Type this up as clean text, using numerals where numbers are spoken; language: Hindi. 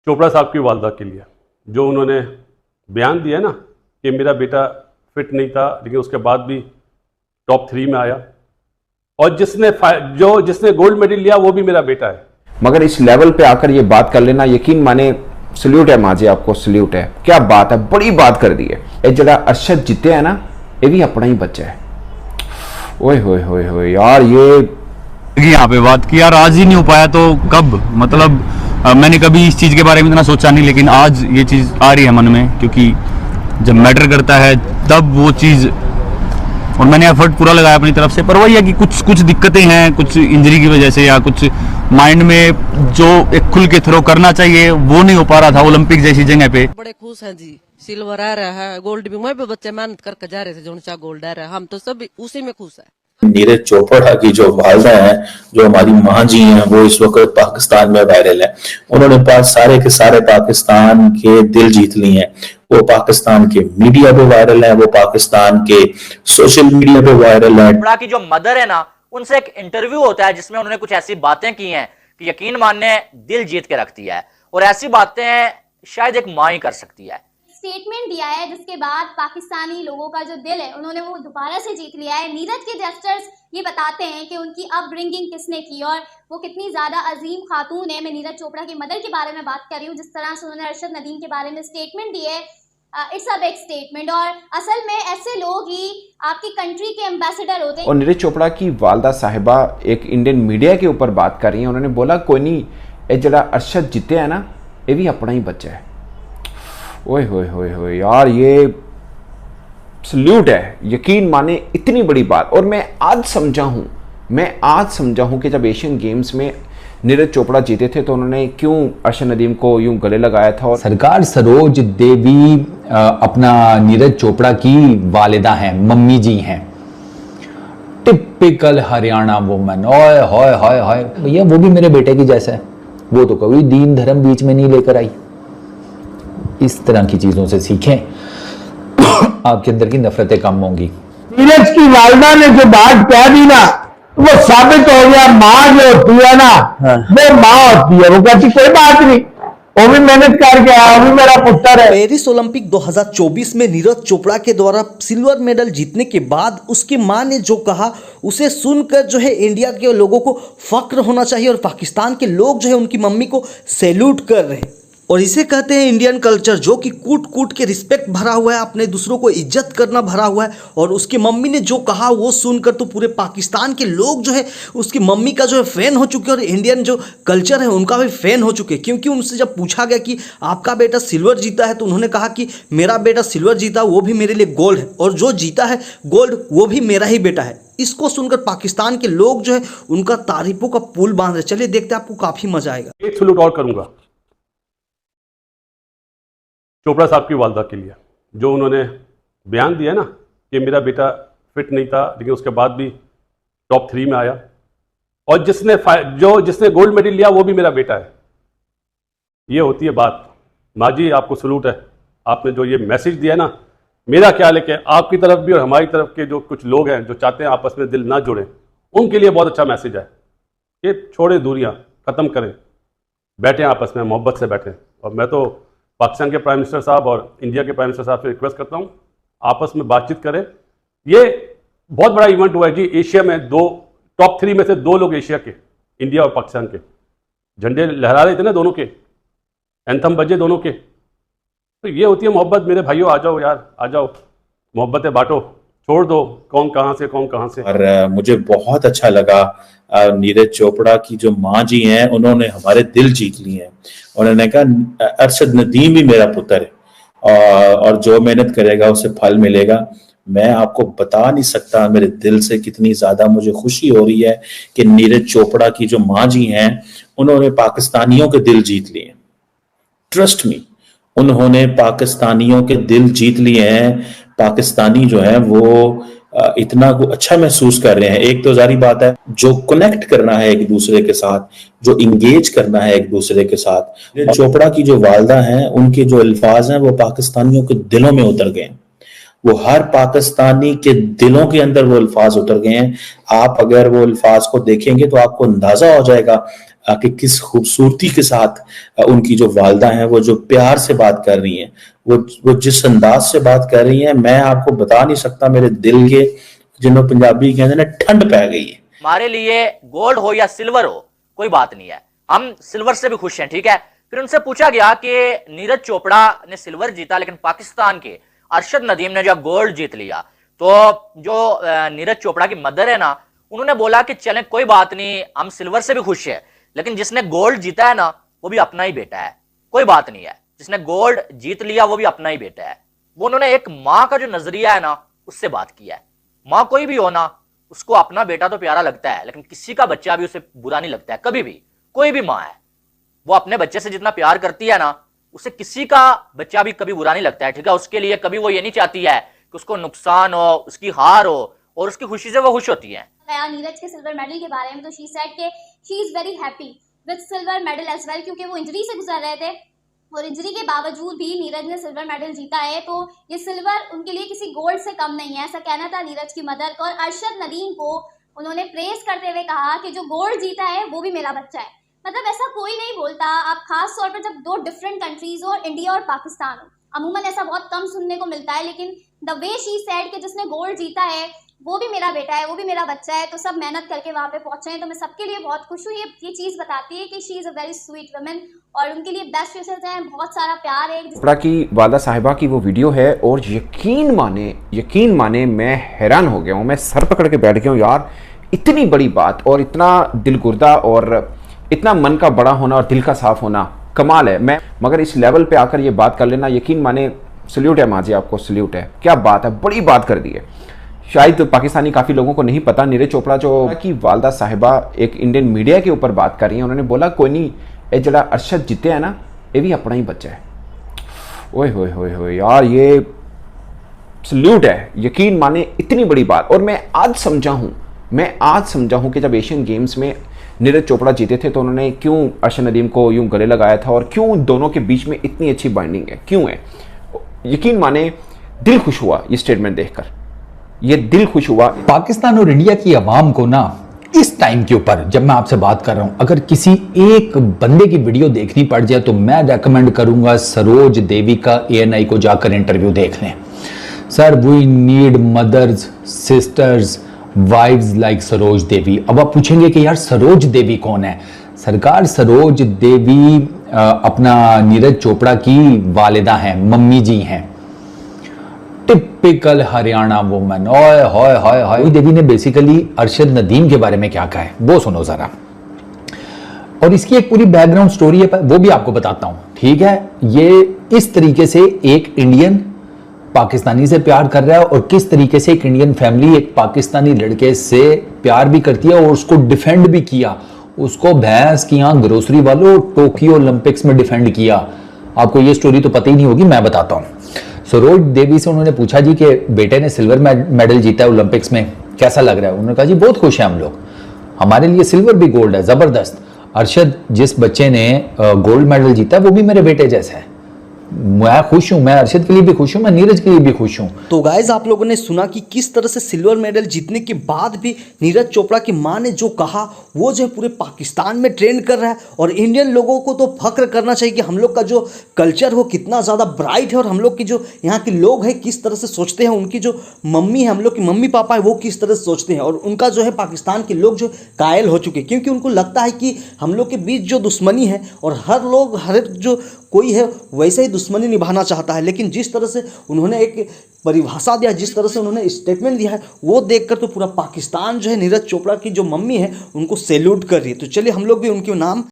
चोपड़ा साहब की वालदा के लिए जो उन्होंने बयान दिया ना कि मेरा बेटा फिट नहीं था लेकिन उसके बाद भी टॉप 3 में आया, और जिसने गोल्ड मेडल लिया वो भी मेरा बेटा है। मगर इस लेवल पे आकर ये बात कर लेना, यकीन माने सल्यूट है माजी, आपको सल्यूट है। क्या बात है, बड़ी बात कर दी है। ये जरा अरशद जीते है ना, ये भी अपना ही बच्चा है। ओए होए होए होए यार, ये यहाँ पे बात की यार, आज ही नहीं हो पाया तो कब? मतलब मैंने कभी इस चीज के बारे में इतना सोचा नहीं, लेकिन आज ये चीज आ रही है मन में, क्योंकि जब मैटर करता है तब वो चीज, और मैंने एफर्ट पूरा लगाया अपनी तरफ से, पर वही है कि कुछ दिक्कतें हैं, कुछ इंजरी की वजह से या कुछ माइंड में जो एक खुल के थ्रो करना चाहिए वो नहीं हो पा रहा था ओलंपिक जैसी जगह पे। बड़े खुश हैं जी, सिल्वर आ रहा है, गोल्ड भी, मैं भी बच्चे मेहनत करके जा रहे थे, जो सा गोल्ड आ रहा है, हम तो सब उसी में खुश है। नीरज चोपड़ा की जो वालदा है, जो हमारी माँ जी हैं, वो इस वक्त पाकिस्तान में वायरल है। उन्होंने सारे के सारे पाकिस्तान के दिल जीत लिए हैं। वो पाकिस्तान के मीडिया पे वायरल है, वो पाकिस्तान के सोशल मीडिया पे वायरल है। चोपड़ा की जो मदर है ना, उनसे एक इंटरव्यू होता है जिसमें उन्होंने कुछ ऐसी बातें की हैं कि यकीन मानने दिल जीत के रखती है, और ऐसी बातें शायद एक माँ ही कर सकती है। स्टेटमेंट दिया है जिसके बाद पाकिस्तानी लोगों का जो दिल है उन्होंने वो दोबारा से जीत लिया है। नीरज के जेस्चर्स ये बताते हैं कि उनकी अपब्रिंगिंग किसने की और वो कितनी ज्यादा अजीम खातून है। मैं नीरज चोपड़ा की मदर के बारे में बात कर रही हूँ। जिस तरह से उन्होंने अरशद नदीम के बारे में स्टेटमेंट दी है, इट्स अ बिग स्टेटमेंट, और असल में ऐसे लोग ही आपकी कंट्री के एम्बेसडर होते हैं। और नीरज चोपड़ा की वालदा साहिबा एक इंडियन मीडिया के ऊपर बात कर रही हैं। उन्होंने बोला कोई नहीं, ये जरा अरशद जीते है ना, ये भी अपना ही बच्चा है। ओए होए होए होए यार, ये सल्यूट है, यकीन माने इतनी बड़ी बात। और मैं आज समझा हूं कि जब एशियन गेम्स में नीरज चोपड़ा जीते थे तो उन्होंने क्यों अरशद नदीम को यूं गले लगाया था। और सरकार सरोज देवी अपना नीरज चोपड़ा की वालिदा हैं, मम्मी जी हैं, टिपिकल हरियाणा वुमन। ओए होए होए होए भैया, वो भी मेरे बेटे की जैसा है, वो तो कभी दीन धर्म बीच में नहीं लेकर आई। इस तरह की चीजों से सीखें, आपके अंदर की नफरतें कम होंगी। नीरज की वालदा ने जो बात कह दी ना, वो साबित हो गया माँ जो होती है ना, वो माँ होती है। वो कहती कोई बात नहीं, वो भी मेहनत करके आया, वो भी मेरा पुत्र है। पेरिस ओलंपिक 2024 में नीरज चोपड़ा के द्वारा सिल्वर मेडल जीतने के बाद उसकी मां ने जो कहा, उसे सुनकर जो है इंडिया के लोगों को फक्र होना चाहिए, और पाकिस्तान के लोग जो है उनकी मम्मी को सैल्यूट कर रहे हैं। और इसे कहते हैं इंडियन कल्चर, जो कि कूट कूट के रिस्पेक्ट भरा हुआ है, अपने दूसरों को इज्जत करना भरा हुआ है। और उसकी मम्मी ने जो कहा वो सुनकर तो पूरे पाकिस्तान के लोग जो है उसकी मम्मी का जो है फ़ैन हो चुके हैं, और इंडियन जो कल्चर है उनका भी फ़ैन हो चुके हैं। क्योंकि उनसे जब पूछा गया कि आपका बेटा सिल्वर जीता है, तो उन्होंने कहा कि मेरा बेटा सिल्वर जीता, वो भी मेरे लिए गोल्ड है, और जो जीता है गोल्ड वो भी मेरा ही बेटा है। इसको सुनकर पाकिस्तान के लोग जो है उनका तारीफों का पुल बांध रहे। चलिए देखते हैं, आपको काफ़ी मजा आएगा। एक सल्यूट और करूंगा चोपड़ा साहब की वालदा के लिए जो उन्होंने बयान दिया ना कि मेरा बेटा फिट नहीं था लेकिन उसके बाद भी टॉप 3 में आया, और जिसने गोल्ड मेडल लिया वो भी मेरा बेटा है। ये होती है बात। माँ जी, आपको सलूट है, आपने जो ये मैसेज दिया ना। मेरा ख्याल है कि आपकी तरफ भी और हमारी तरफ के जो कुछ लोग हैं जो चाहते हैं आपस में दिल ना जुड़ें, उनके लिए बहुत अच्छा मैसेज है कि छोड़े दूरियां, ख़त्म करें, बैठें आपस में, मोहब्बत से बैठें। और मैं तो पाकिस्तान के प्राइम मिनिस्टर साहब और इंडिया के प्राइम मिनिस्टर साहब से रिक्वेस्ट करता हूँ, आपस में बातचीत करें। ये बहुत बड़ा इवेंट हुआ है जी। एशिया में टॉप 3 में से 2 लोग एशिया के, इंडिया और पाकिस्तान के, झंडे लहरा रहे थे ना दोनों के, एंथम बजे दोनों के। तो ये होती है मोहब्बत। मेरे भाइयों, आ जाओ यार, आ जाओ, मोहब्बतें बांटो, छोड़ दो कौन कहाँ से। और मुझे बहुत अच्छा लगा, नीरज चोपड़ा की जो माँ जी हैं उन्होंने हमारे दिल जीत लिए हैं। उन्होंने कहा अरशद नदीम भी मेरा पुत्र है, और जो मेहनत करेगा उसे फल मिलेगा। मैं आपको बता नहीं सकता मेरे दिल से कितनी ज्यादा मुझे खुशी हो रही है कि नीरज चोपड़ा की जो माँ जी हैं उन्होंने पाकिस्तानियों के दिल जीत लिए। ट्रस्ट मी, उन्होंने पाकिस्तानियों के दिल जीत लिए हैं। पाकिस्तानी जो है वो इतना अच्छा महसूस कर रहे हैं। एक तो जारी बात है, जो कनेक्ट करना है एक दूसरे के साथ, जो इंगेज करना है एक दूसरे के साथ। चोपड़ा की जो वालदा हैं, उनके जो अल्फाज हैं वो पाकिस्तानियों के दिलों में उतर गए हैं। वो हर पाकिस्तानी के दिलों के अंदर वो अल्फाज उतर गए हैं। आप अगर वो अल्फाज को देखेंगे तो आपको अंदाजा हो जाएगा कि किस खूबसूरती के साथ उनकी जो वालदा हैं वो जो प्यार से बात कर रही हैं, वो जिस अंदाज से बात कर रही हैं, मैं आपको बता नहीं सकता। मेरे दिल के जिन्होंने पंजाबी कहते हैं ना, ठंड पै गई है। हमारे लिए गोल्ड हो या सिल्वर हो कोई बात नहीं है, हम सिल्वर से भी खुश हैं, ठीक है। फिर उनसे पूछा गया कि नीरज चोपड़ा ने सिल्वर जीता लेकिन पाकिस्तान के अरशद नदीम ने जो गोल्ड जीत लिया, तो जो नीरज चोपड़ा की मदर है ना, उन्होंने बोला कि चलें कोई बात नहीं, हम सिल्वर से भी खुश है, लेकिन जिसने गोल्ड जीता है ना वो भी अपना ही बेटा है, कोई बात नहीं है। जिसने गोल्ड जीत लिया वो भी अपना ही बेटा है। वो उन्होंने एक माँ का जो नजरिया है ना उससे बात किया है। माँ कोई भी हो ना, उसको अपना बेटा तो प्यारा लगता है, लेकिन किसी का बच्चा भी उसे बुरा नहीं लगता है कभी भी। कोई भी माँ है वो अपने बच्चे से जितना प्यार करती है ना, उसे किसी का बच्चा भी कभी बुरा नहीं लगता है, ठीक है। उसके लिए कभी वो ये नहीं चाहती है कि उसको नुकसान हो, उसकी हार हो, और उसकी खुशी से वो खुश होती है। नीरज के सिल्वर मेडल के बारे में तो शी सेड के she is very happy with silver medal as well, क्योंकि वो इंजरी से गुजर रहे थे और इंजरी के बावजूद भी नीरज ने सिल्वर मेडल जीता है। तो ये सिल्वर उनके लिए किसी गोल्ड से कम नहीं है, ऐसा कहना था नीरज की मदर का। और अरशद नदीम को उन्होंने प्रेस करते हुए कहा कि जो गोल्ड जीता है वो भी मेरा बच्चा है। मतलब ऐसा कोई नहीं बोलता, आप खास तौर पर जब दो डिफरेंट कंट्रीज हो, इंडिया और पाकिस्तान हो, अमूमन ऐसा बहुत कम सुनने को मिलता है। लेकिन द वे शी सेड कि जिसने गोल्ड जीता है वो भी मेरा बेटा है, वो भी मेरा बच्चा है, तो सब मेहनत करके वहाँ पे पहुंचे हैं, तो मैं सबके लिए बहुत खुश हूँ। ये चीज़ बताती है कि she is a very sweet woman और उनके लिए बेस्ट विशेस हैं, बहुत सारा प्यार है। चोपड़ा की वालदा साहिबा की वो वीडियो है और यकीन माने मैं हैरान हो गया हूँ, मैं सर पकड़ के बैठ गया हूँ यार। इतनी बड़ी बात और इतना दिलगुर्दा और इतना मन का बड़ा होना और दिल का साफ होना कमाल है। मैं मगर इस लेवल पे आकर ये बात कर लेना, यकीन माने सल्यूट है माजी, आपको सल्यूट है। क्या बात है, बड़ी बात कर दी है। शायद पाकिस्तानी काफ़ी लोगों को नहीं पता, नीरज चोपड़ा जो की वालदा साहिबा एक इंडियन मीडिया के ऊपर बात कर रही हैं। उन्होंने बोला कोई नहीं, ये जरा अरशद जीते है ना, ये भी अपना ही बच्चा है। ओए होए होए होए यार, ये सल्यूट है, यकीन माने इतनी बड़ी बात। और मैं आज समझा हूँ कि जब एशियन गेम्स में नीरज चोपड़ा जीते थे तो उन्होंने क्यों अरशद नदीम को यूं गले लगाया था और क्यों दोनों के बीच में इतनी अच्छी बाइंडिंग है, क्यों है। यकीन माने दिल खुश हुआ ये स्टेटमेंट देखकर, ये दिल खुश हुआ। पाकिस्तान और इंडिया की आवाम को ना इस टाइम के ऊपर जब मैं आपसे बात कर रहा हूं, अगर किसी एक बंदे की वीडियो देखनी पड़ जाए तो मैं रेकमेंड करूंगा सरोज देवी का ANI को जाकर इंटरव्यू देख लें। Sir, we need mothers, sisters, wives like Saroj Devi. अब आप पूछेंगे कि यार सरोज देवी कौन है? सरकार, सरोज देवी अपना नीरज चोपड़ा की वालिदा हैं, मम्मी जी हैं। Typical Haryana woman. ओए होए होए होए। देवी ने बेसिकली अरशद नदीम के बारे में क्या कहा है वो सुनो जरा, और इसकी एक पूरी बैकग्राउंड स्टोरी है, वो भी आपको बताता हूं, ठीक है। ये इस तरीके से एक इंडियन पाकिस्तानी से प्यार कर रहा है और किस तरीके से एक इंडियन फैमिली एक पाकिस्तानी लड़के से प्यार भी करती है और उसको डिफेंड भी किया। उसको भैंस की यहाँ ग्रोसरी वालों टोक्यो ओलंपिक्स में डिफेंड किया। आपको ये स्टोरी तो पता ही नहीं होगी, मैं बताता हूँ। सरोज देवी से उन्होंने पूछा जी कि बेटे ने सिल्वर मेडल जीता है ओलंपिक्स में, कैसा लग रहा है? उन्होंने कहा जी बहुत खुश हैं हम लोग, हमारे लिए सिल्वर भी गोल्ड है, जबरदस्त। अरशद जिस बच्चे ने गोल्ड मेडल जीता वो भी मेरे बेटे जैसा है, मैं खुश हूं, मैं अरशद के लिए भी खुश हूं, मैं नीरज के लिए भी खुश हूं। तो गाइज आप लोगों ने सुना कि किस तरह से सिल्वर मेडल जीतने के बाद भी नीरज चोपड़ा की मां ने जो कहा वो जो है पूरे पाकिस्तान में ट्रेंड कर रहा है। और इंडियन लोगों को तो फख्र करना चाहिए कि हम लोग का जो कल्चर वो कितना ज़्यादा ब्राइट है और हम लोग की जो यहाँ के लोग हैं किस तरह से सोचते हैं, उनकी जो मम्मी है, हम लोग की मम्मी पापा है, वो किस तरह से सोचते हैं। और उनका जो है पाकिस्तान के लोग जो कायल हो चुके हैं, क्योंकि उनको लगता है कि हम लोग के बीच जो दुश्मनी है और हर लोग हर जो कोई है वैसे ही दुश्मनी निभाना चाहता है। लेकिन जिस तरह से उन्होंने एक परिभाषा दिया, जिस तरह से उन्होंने स्टेटमेंट दिया है, वो देखकर तो पूरा पाकिस्तान जो है नीरज चोपड़ा की जो मम्मी है उनको सैल्यूट कर रही है। तो चलिए हम लोग भी उनके नाम